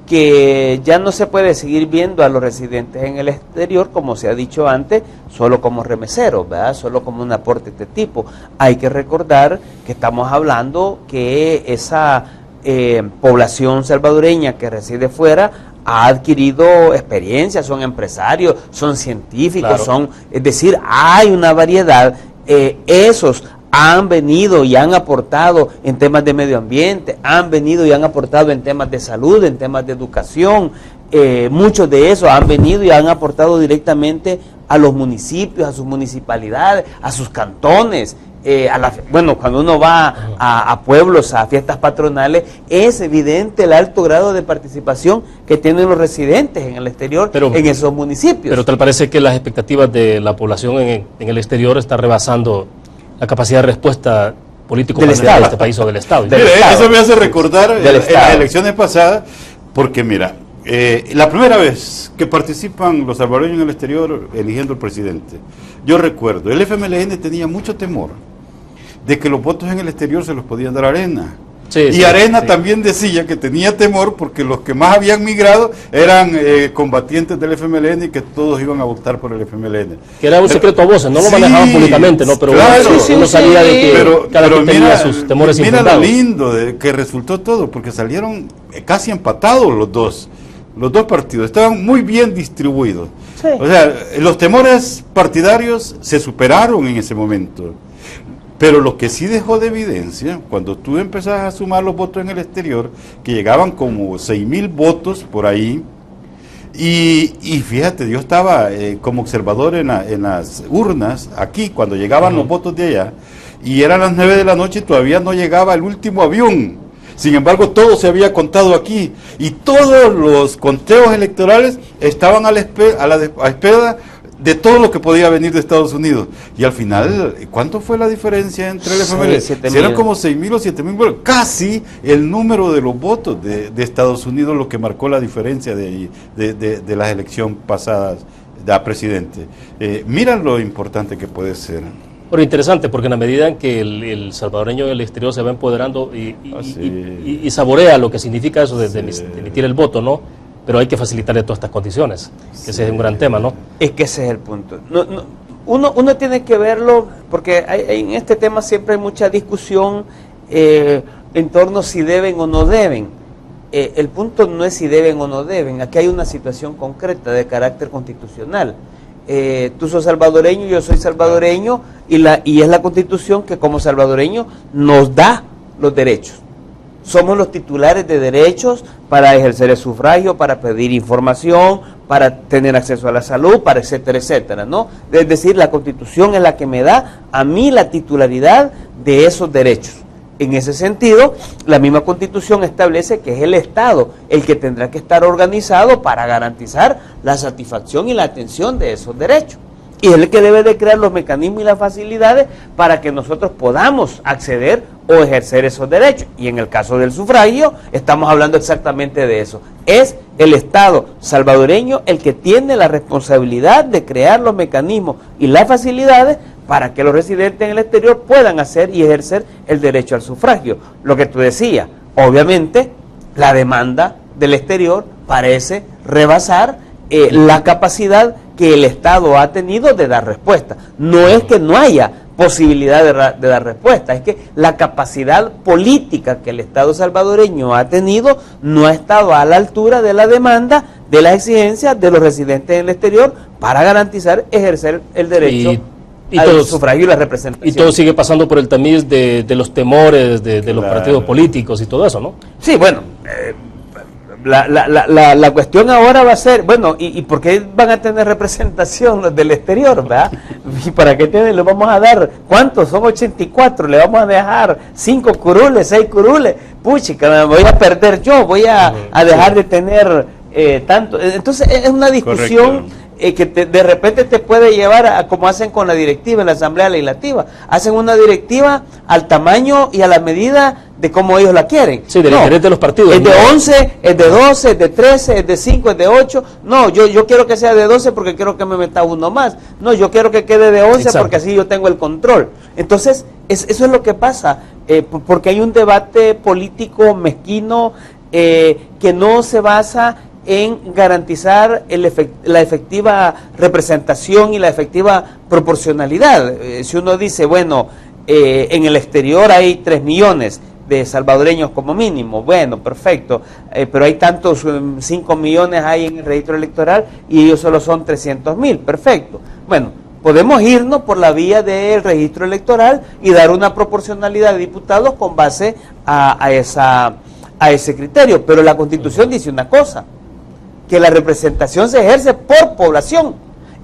Que ya no se puede seguir viendo a los residentes en el exterior, como se ha dicho antes, solo como remeseros, ¿verdad? Solo como un aporte de este tipo. Hay que recordar que estamos hablando que esa población salvadoreña que reside fuera ha adquirido experiencia, son empresarios, son científicos, claro. es decir, hay una variedad, esos han venido y han aportado en temas de medio ambiente, han venido y han aportado en temas de salud, en temas de educación, muchos de esos han venido y han aportado directamente a los municipios, a sus municipalidades, a sus cantones. Bueno, cuando uno va a pueblos, a fiestas patronales, es evidente el alto grado de participación que tienen los residentes en el exterior, en esos municipios. Pero ¿te parece que las expectativas de la población en el exterior está rebasando la capacidad de respuesta político de este país o del Estado? Eso me hace recordar en las elecciones pasadas, porque mira, la primera vez que participan los salvadoreños en el exterior eligiendo al presidente, yo recuerdo, el FMLN tenía mucho temor de que los votos en el exterior se los podían dar a Arena. Arena también decía que tenía temor porque los que más habían migrado eran combatientes del FMLN y que todos iban a votar por el FMLN. Que era un secreto a voces, no lo manejaban públicamente, ¿no? Pero claro, uno sabía de que cada quien tenía sus temores infundados. Mira lo lindo de que resultó todo, porque salieron casi empatados los dos partidos, estaban muy bien distribuidos. Sí. O sea, los temores partidarios se superaron en ese momento. Pero lo que sí dejó de evidencia, cuando tú empezás a sumar los votos en el exterior, que llegaban como 6,000 votos por ahí, y fíjate, yo estaba como observador en las urnas, aquí, cuando llegaban los votos de allá, y eran las 9 de la noche y todavía no llegaba el último avión. Sin embargo, todo se había contado aquí, y todos los conteos electorales estaban a espera de todo lo que podía venir de Estados Unidos. Y al final, ¿cuánto fue la diferencia entre el FMLN? Si eran como 6,000 o 7,000, casi el número de los votos de Estados Unidos lo que marcó la diferencia de las elecciones pasadas a presidente. Mira lo importante que puede ser. Pero interesante, porque en la medida en que el salvadoreño del exterior se va empoderando y saborea lo que significa eso de emitir el voto, ¿no? Pero hay que facilitarle todas estas condiciones, que ese es un gran tema, ¿no? Es que ese es el punto. Uno tiene que verlo, porque en este tema siempre hay mucha discusión en torno a si deben o no deben. El punto no es si deben o no deben, aquí hay una situación concreta de carácter constitucional. Tú sos salvadoreño, yo soy salvadoreño, y es la Constitución que como salvadoreño nos da los derechos. Somos los titulares de derechos para ejercer el sufragio, para pedir información, para tener acceso a la salud, para etcétera, etcétera, ¿no? Es decir, la Constitución es la que me da a mí la titularidad de esos derechos. En ese sentido, la misma Constitución establece que es el Estado el que tendrá que estar organizado para garantizar la satisfacción y la atención de esos derechos. Y es el que debe de crear los mecanismos y las facilidades para que nosotros podamos acceder o ejercer esos derechos. Y en el caso del sufragio, estamos hablando exactamente de eso. Es el Estado salvadoreño el que tiene la responsabilidad de crear los mecanismos y las facilidades para que los residentes en el exterior puedan hacer y ejercer el derecho al sufragio. Lo que tú decías, obviamente, la demanda del exterior parece rebasar la capacidad que el Estado ha tenido de dar respuesta. No es que no haya posibilidad de dar respuesta, es que la capacidad política que el Estado salvadoreño ha tenido no ha estado a la altura de la demanda, de las exigencias de los residentes en el exterior para garantizar ejercer el derecho al sufragio y la representación. Y todo sigue pasando por el tamiz de los temores de los partidos políticos y todo eso, ¿no? Sí, bueno, la cuestión ahora va a ser, bueno, ¿y por qué van a tener representación los del exterior, verdad? ¿Y para qué le vamos a dar? ¿Cuántos? Son 84, le vamos a dejar 5 curules, 6 curules. Puchica, me voy a perder yo, voy a dejar de tener tanto. Entonces es una discusión que de repente te puede llevar a como hacen con la directiva en la Asamblea Legislativa. Hacen una directiva al tamaño y a la medida de cómo ellos la quieren. Sí, del interés de los partidos. Es de 11, es de 12, es de 13, es de 5, es de 8. No, yo quiero que sea de 12 porque quiero que me meta uno más. No, yo quiero que quede de 11 porque así yo tengo el control. Entonces, eso es lo que pasa, porque hay un debate político mezquino que no se basa en garantizar la efectiva representación y la efectiva proporcionalidad. Si uno dice, bueno, en el exterior hay 3 millones de salvadoreños como mínimo. Bueno, perfecto, pero hay tantos, 5 millones hay en el registro electoral y ellos solo son 300.000, perfecto. Bueno, podemos irnos por la vía del registro electoral y dar una proporcionalidad de diputados con base a ese criterio, pero la Constitución dice una cosa, que la representación se ejerce por población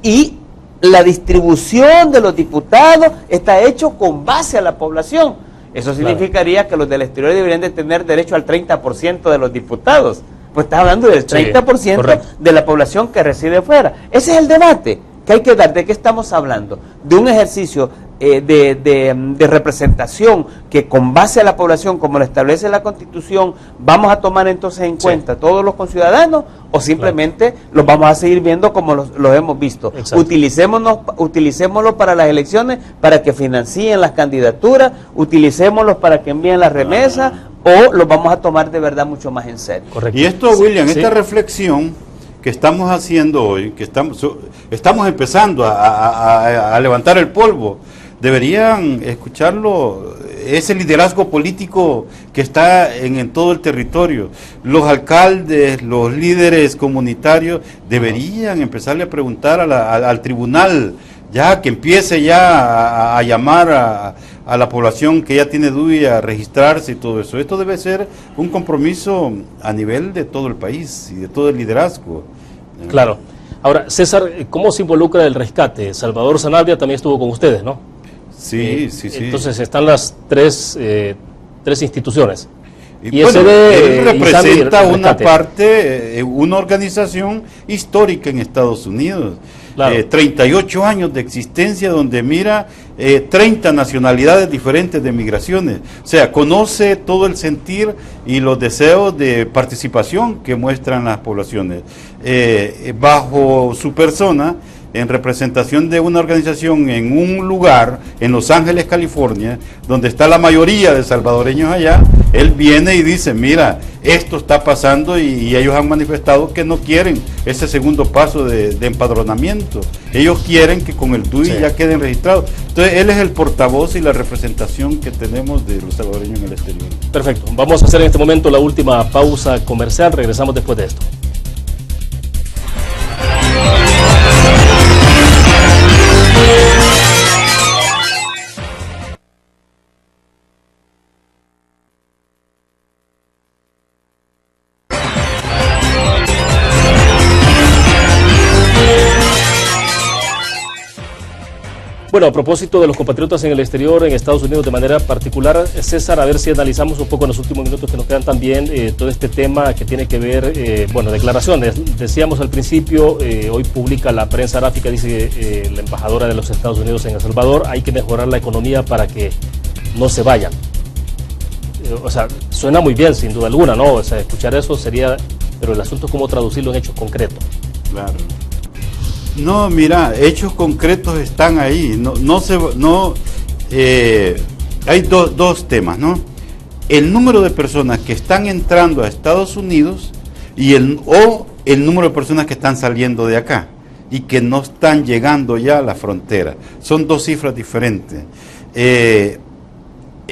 y la distribución de los diputados está hecho con base a la población. Eso significaría que los del exterior deberían de tener derecho al 30% de los diputados. Pues está hablando del 30% de la población que reside fuera. Ese es el debate que hay que dar. ¿De qué estamos hablando? De un ejercicio de representación que con base a la población, como lo establece la Constitución, vamos a tomar entonces en cuenta todos los conciudadanos, o simplemente los vamos a seguir viendo como los hemos visto. Utilicémoslo para las elecciones, para que financien las candidaturas, utilicémoslos para que envíen las remesas, o los vamos a tomar de verdad mucho más en serio. Y esto, William, esta reflexión que estamos haciendo hoy, que estamos empezando a levantar el polvo, deberían escucharlo, ese liderazgo político que está en todo el territorio. Los alcaldes, los líderes comunitarios deberían empezarle a preguntar al tribunal, ya que empiece ya a llamar a la población que ya tiene DUI a registrarse y todo eso. Esto debe ser un compromiso a nivel de todo el país y de todo el liderazgo. Claro. Ahora, César, ¿cómo se involucra el rescate? Salvador Sanabria también estuvo con ustedes, ¿no? Sí. Entonces están las tres instituciones. Y bueno, él representa una parte, una organización histórica en Estados Unidos. Claro. 38 años de existencia donde mira 30 nacionalidades diferentes de migraciones. O sea, conoce todo el sentir y los deseos de participación que muestran las poblaciones. Bajo su persona, en representación de una organización en un lugar, en Los Ángeles, California, donde está la mayoría de salvadoreños allá, él viene y dice, mira, esto está pasando y ellos han manifestado que no quieren ese segundo paso de empadronamiento. Ellos quieren que con el DUI ya queden registrados. Entonces, él es el portavoz y la representación que tenemos de los salvadoreños en el exterior. Perfecto. Vamos a hacer en este momento la última pausa comercial. Regresamos después de esto. Bueno, a propósito de los compatriotas en el exterior, en Estados Unidos de manera particular, César, a ver si analizamos un poco en los últimos minutos que nos quedan también todo este tema que tiene que ver, bueno, declaraciones. Decíamos al principio, hoy publica la prensa gráfica, dice la embajadora de los Estados Unidos en El Salvador, hay que mejorar la economía para que no se vayan. O sea, suena muy bien, sin duda alguna, ¿no? O sea, escuchar eso sería, pero el asunto es cómo traducirlo en hechos concretos. Claro. No, mira, hechos concretos están ahí. Hay dos temas, ¿no? El número de personas que están entrando a Estados Unidos y el número de personas que están saliendo de acá y que no están llegando ya a la frontera. Son dos cifras diferentes.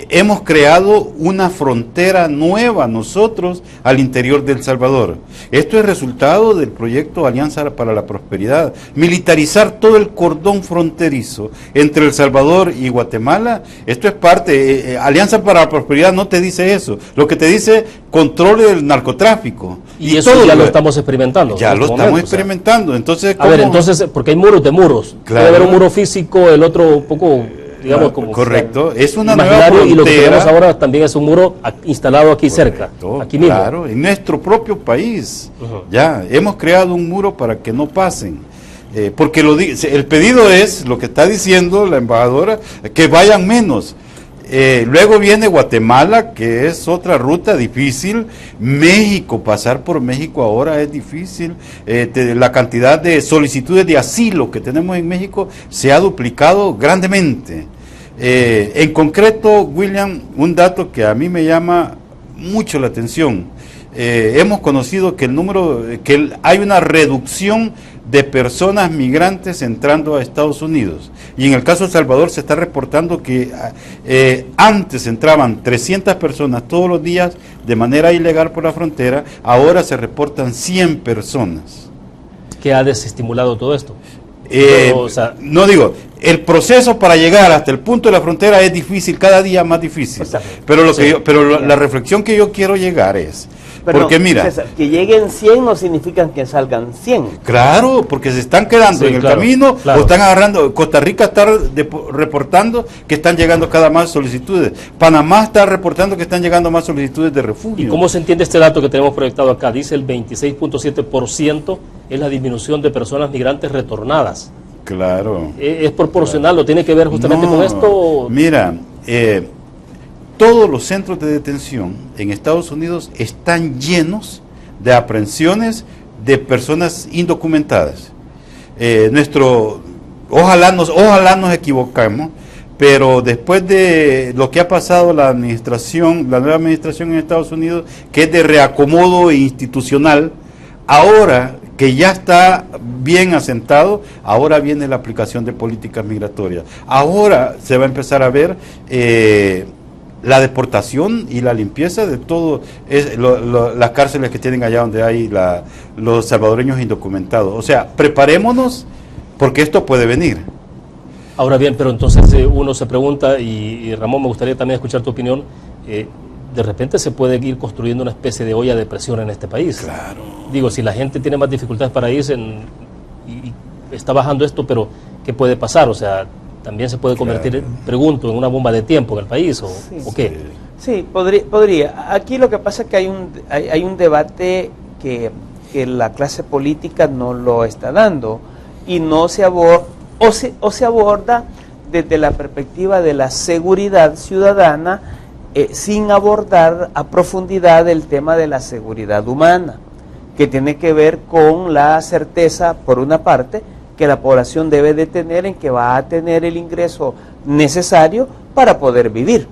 Hemos creado una frontera nueva nosotros al interior de El Salvador. Esto es resultado del proyecto Alianza para la Prosperidad. Militarizar todo el cordón fronterizo entre El Salvador y Guatemala, esto es parte, Alianza para la Prosperidad no te dice eso, lo que te dice control del narcotráfico. Y eso todo ya lo estamos experimentando. Ya lo estamos experimentando. Entonces, a ver, entonces, porque hay muros de muros. Claro. Puede haber un muro físico, el otro un poco... digamos, como correcto, es una nueva frontera. Y lo que tenemos ahora también es un muro instalado aquí cerca, aquí mismo. Claro, en nuestro propio país. Ya, hemos creado un muro para que no pasen. Porque el pedido es, lo que está diciendo la embajadora, que vayan menos. Luego viene Guatemala, que es otra ruta difícil. México, pasar por México ahora es difícil. La cantidad de solicitudes de asilo que tenemos en México se ha duplicado grandemente. En concreto, William, un dato que a mí me llama mucho la atención. Hemos conocido que hay una reducción de personas migrantes entrando a Estados Unidos. Y en el caso de El Salvador se está reportando que antes entraban 300 personas todos los días de manera ilegal por la frontera, ahora se reportan 100 personas. ¿Qué ha desestimulado todo esto? No digo, el proceso para llegar hasta el punto de la frontera es difícil, cada día más difícil. Pero la reflexión que yo quiero llegar es, porque mira, César, que lleguen 100 no significa que salgan 100. Claro, porque se están quedando en el camino, o están agarrando. Costa Rica está reportando que están llegando cada más solicitudes. Panamá está reportando que están llegando más solicitudes de refugio. ¿Y cómo se entiende este dato que tenemos proyectado acá? Dice el 26.7% es la disminución de personas migrantes retornadas. Claro. ¿Es proporcional? ¿Lo tiene que ver justamente con esto? Mira, todos los centros de detención en Estados Unidos están llenos de aprehensiones de personas indocumentadas. Ojalá nos equivocamos, pero después de lo que ha pasado la nueva administración en Estados Unidos, que es de reacomodo institucional, ahora que ya está bien asentado, ahora viene la aplicación de políticas migratorias. Ahora se va a empezar a ver la deportación y la limpieza de todo las cárceles que tienen allá donde hay los salvadoreños indocumentados. O sea, preparémonos porque esto puede venir. Ahora bien, pero entonces uno se pregunta, y Ramón, me gustaría también escuchar tu opinión, de repente se puede ir construyendo una especie de olla de presión en este país. Claro. Digo, si la gente tiene más dificultades para irse y está bajando esto, pero ¿qué puede pasar? O sea, también se puede convertir, pregunto, en una bomba de tiempo en el país, ¿o qué? Sí, podría. Aquí lo que pasa es que hay un debate que la clase política no lo está dando y no se aborda, o se aborda desde la perspectiva de la seguridad ciudadana, sin abordar a profundidad el tema de la seguridad humana, que tiene que ver con la certeza, por una parte, que la población debe de tener en que va a tener el ingreso necesario para poder vivir.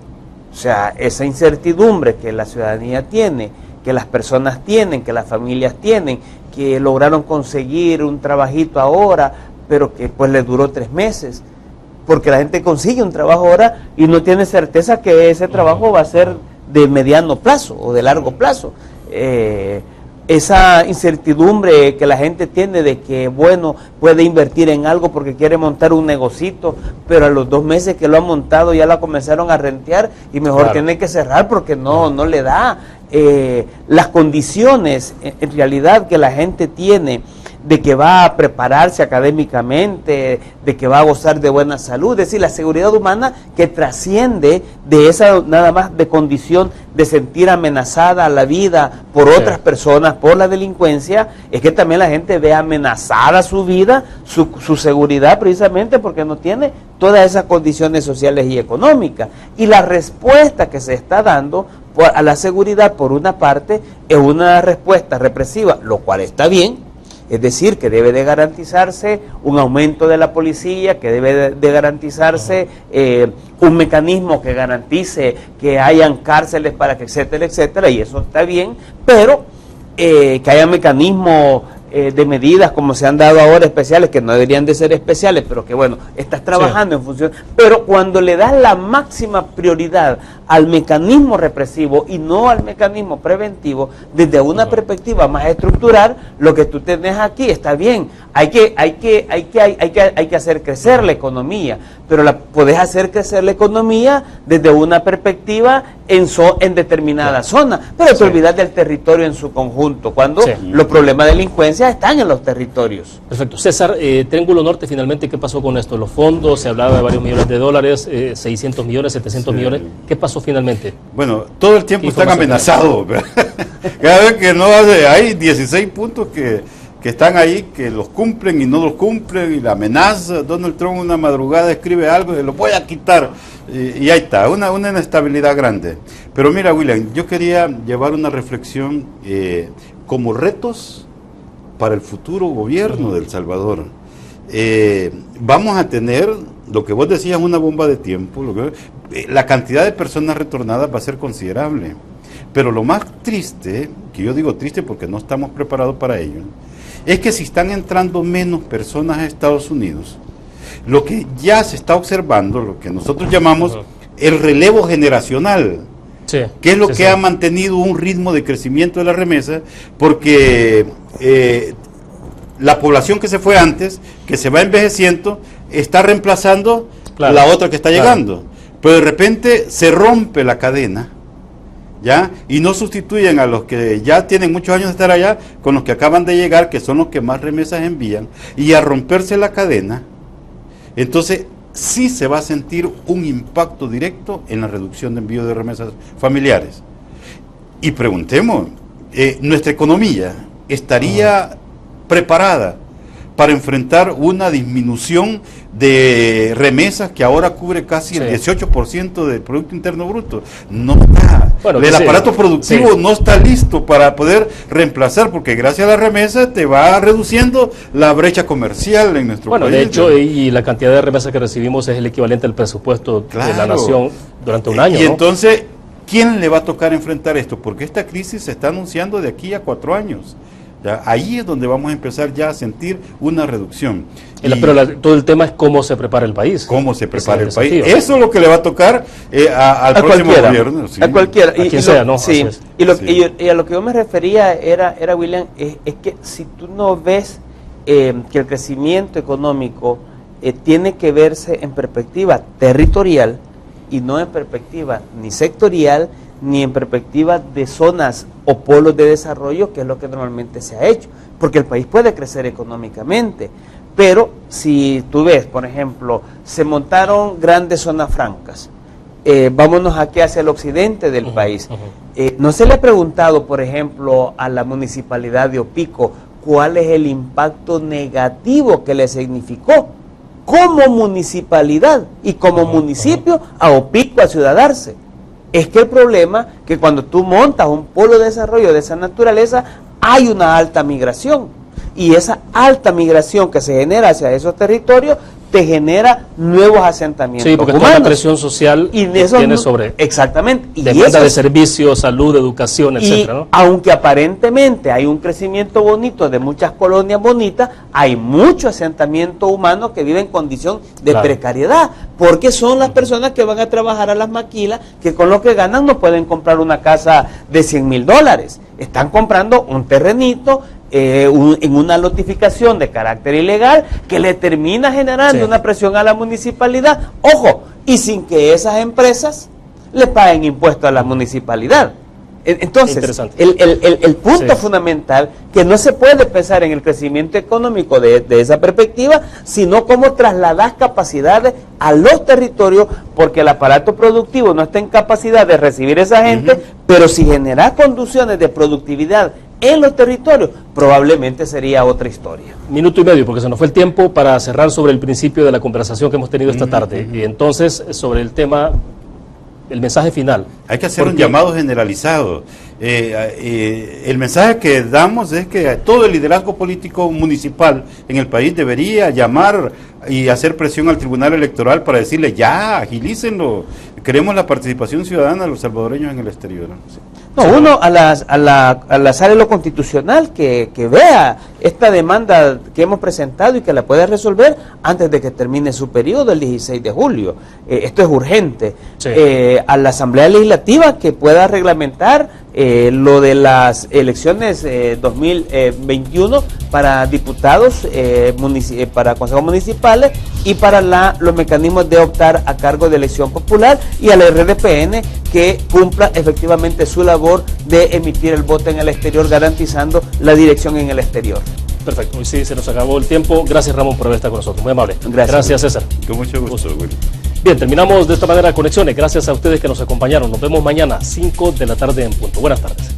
O sea, esa incertidumbre que la ciudadanía tiene, que las personas tienen, que las familias tienen, que lograron conseguir un trabajito ahora, pero que pues les duró 3 meses, porque la gente consigue un trabajo ahora y no tiene certeza que ese trabajo va a ser de mediano plazo o de largo plazo. Esa incertidumbre que la gente tiene de que, bueno, puede invertir en algo porque quiere montar un negocito, pero a los 2 meses que lo ha montado ya la comenzaron a rentear y mejor tiene que cerrar porque no le da. Las condiciones en realidad que la gente tiene de que va a prepararse académicamente, de que va a gozar de buena salud, es decir, la seguridad humana que trasciende de esa nada más de condición de sentir amenazada la vida por otras personas, por la delincuencia, es que también la gente ve amenazada su vida, su seguridad, precisamente porque no tiene todas esas condiciones sociales y económicas. Y la respuesta que se está dando a la seguridad, por una parte, es una respuesta represiva, lo cual está bien. Es decir, que debe de garantizarse un aumento de la policía, que debe de garantizarse un mecanismo que garantice que hayan cárceles para que etcétera, etcétera, y eso está bien, pero que haya mecanismos de medidas como se han dado ahora especiales, que no deberían de ser especiales, pero que bueno, estás trabajando en función, pero cuando le das la máxima prioridad al mecanismo represivo y no al mecanismo preventivo, desde una perspectiva más estructural, lo que tú tenés aquí está bien, hay que hacer crecer la economía, pero podés hacer crecer la economía desde una perspectiva en determinada zona, pero te olvidas del territorio en su conjunto, cuando los problemas de delincuencia están en los territorios. Perfecto. César, Triángulo Norte, finalmente, ¿qué pasó con esto? Los fondos, se hablaba de varios millones de dólares, 600 millones, 700 millones, ¿qué pasó finalmente? Bueno, todo el tiempo están amenazados. Cada vez que no hay 16 puntos que están ahí, que los cumplen y no los cumplen, y la amenaza. Donald Trump una madrugada escribe algo y lo voy a quitar, y ahí está, una inestabilidad grande. Pero mira, William, yo quería llevar una reflexión como retos para el futuro gobierno de El Salvador. Vamos a tener, lo que vos decías, una bomba de tiempo. La cantidad de personas retornadas va a ser considerable. Pero lo más triste, que yo digo triste porque no estamos preparados para ello, es que si están entrando menos personas a Estados Unidos, lo que ya se está observando, lo que nosotros llamamos el relevo generacional, Sí, que es lo que ha mantenido un ritmo de crecimiento de la remesa, porque la población que se fue antes, que se va envejeciendo, está reemplazando la otra que está llegando. Pero de repente se rompe la cadena, ¿ya? Y no sustituyen a los que ya tienen muchos años de estar allá con los que acaban de llegar, que son los que más remesas envían. Y a romperse la cadena, entonces sí se va a sentir un impacto directo en la reducción de envío de remesas familiares. Y preguntemos, ¿nuestra economía estaría preparada para enfrentar una disminución de remesas que ahora cubre casi el 18% del Producto Interno Bruto? No está. Bueno, el aparato productivo no está listo para poder reemplazar, porque gracias a la remesa te va reduciendo la brecha comercial en nuestro país. Bueno, de hecho, y la cantidad de remesas que recibimos es el equivalente al presupuesto de la nación durante un año. Y entonces, ¿quién le va a tocar enfrentar esto? Porque esta crisis se está anunciando de aquí a 4 años. ¿Ya? Ahí es donde vamos a empezar ya a sentir una reducción. Pero todo el tema es cómo se prepara el país. ¿Cómo se prepara el país? Eso es lo que le va a tocar al próximo gobierno. A cualquiera. A quien sea, ¿no? Sí. Y a lo que yo me refería era William, es que si tú no ves que el crecimiento económico tiene que verse en perspectiva territorial y no en perspectiva ni sectorial, ni en perspectiva de zonas o polos de desarrollo, que es lo que normalmente se ha hecho, porque el país puede crecer económicamente, pero si tú ves, por ejemplo, se montaron grandes zonas francas, vámonos aquí hacia el occidente del país, no se le ha preguntado, por ejemplo, a la municipalidad de Opico, cuál es el impacto negativo que le significó como municipalidad y como municipio a Opico, a Ciudad Arce. Es que el problema es que cuando tú montas un polo de desarrollo de esa naturaleza, hay una alta migración. Y esa alta migración que se genera hacia esos territorios, te genera nuevos asentamientos. Sí, porque toda la presión social que tiene sobre demanda de servicios, salud, educación, etcétera, ¿no? Aunque aparentemente hay un crecimiento bonito de muchas colonias bonitas, hay mucho asentamiento humano que vive en condición de precariedad, porque son las personas que van a trabajar a las maquilas, que con lo que ganan no pueden comprar una casa de $100,000. Están comprando un terrenito en una lotificación de carácter ilegal que le termina generando una presión a la municipalidad, ojo, y sin que esas empresas le paguen impuestos a la municipalidad. Entonces, el punto fundamental, que no se puede pensar en el crecimiento económico de esa perspectiva, sino cómo trasladar capacidades a los territorios, porque el aparato productivo no está en capacidad de recibir esa gente, pero si genera condiciones de productividad en los territorios, probablemente sería otra historia. Minuto y medio, porque se nos fue el tiempo para cerrar sobre el principio de la conversación que hemos tenido esta tarde. Y entonces, sobre el tema, el mensaje final. Hay que hacer un llamado generalizado. El mensaje que damos es que todo el liderazgo político municipal en el país debería llamar y hacer presión al Tribunal Electoral para decirle, ya, agilícenlo. Queremos la participación ciudadana de los salvadoreños en el exterior. No, uno a la sala de lo constitucional que vea esta demanda que hemos presentado y que la pueda resolver antes de que termine su periodo el 16 de julio. Esto es urgente. A la Asamblea Legislativa que pueda reglamentar lo de las elecciones 2021 para diputados, para consejos municipales y para los mecanismos de optar a cargo de elección popular, y a la RDPN que cumpla efectivamente su labor de emitir el voto en el exterior, garantizando la dirección en el exterior. Perfecto, y sí, se nos acabó el tiempo. Gracias, Ramón, por haber estado con nosotros. Muy amable. Gracias, César. Con mucho gusto, Willy. Bien, terminamos de esta manera Conexiones. Gracias a ustedes que nos acompañaron. Nos vemos mañana, 5 de la tarde en punto. Buenas tardes.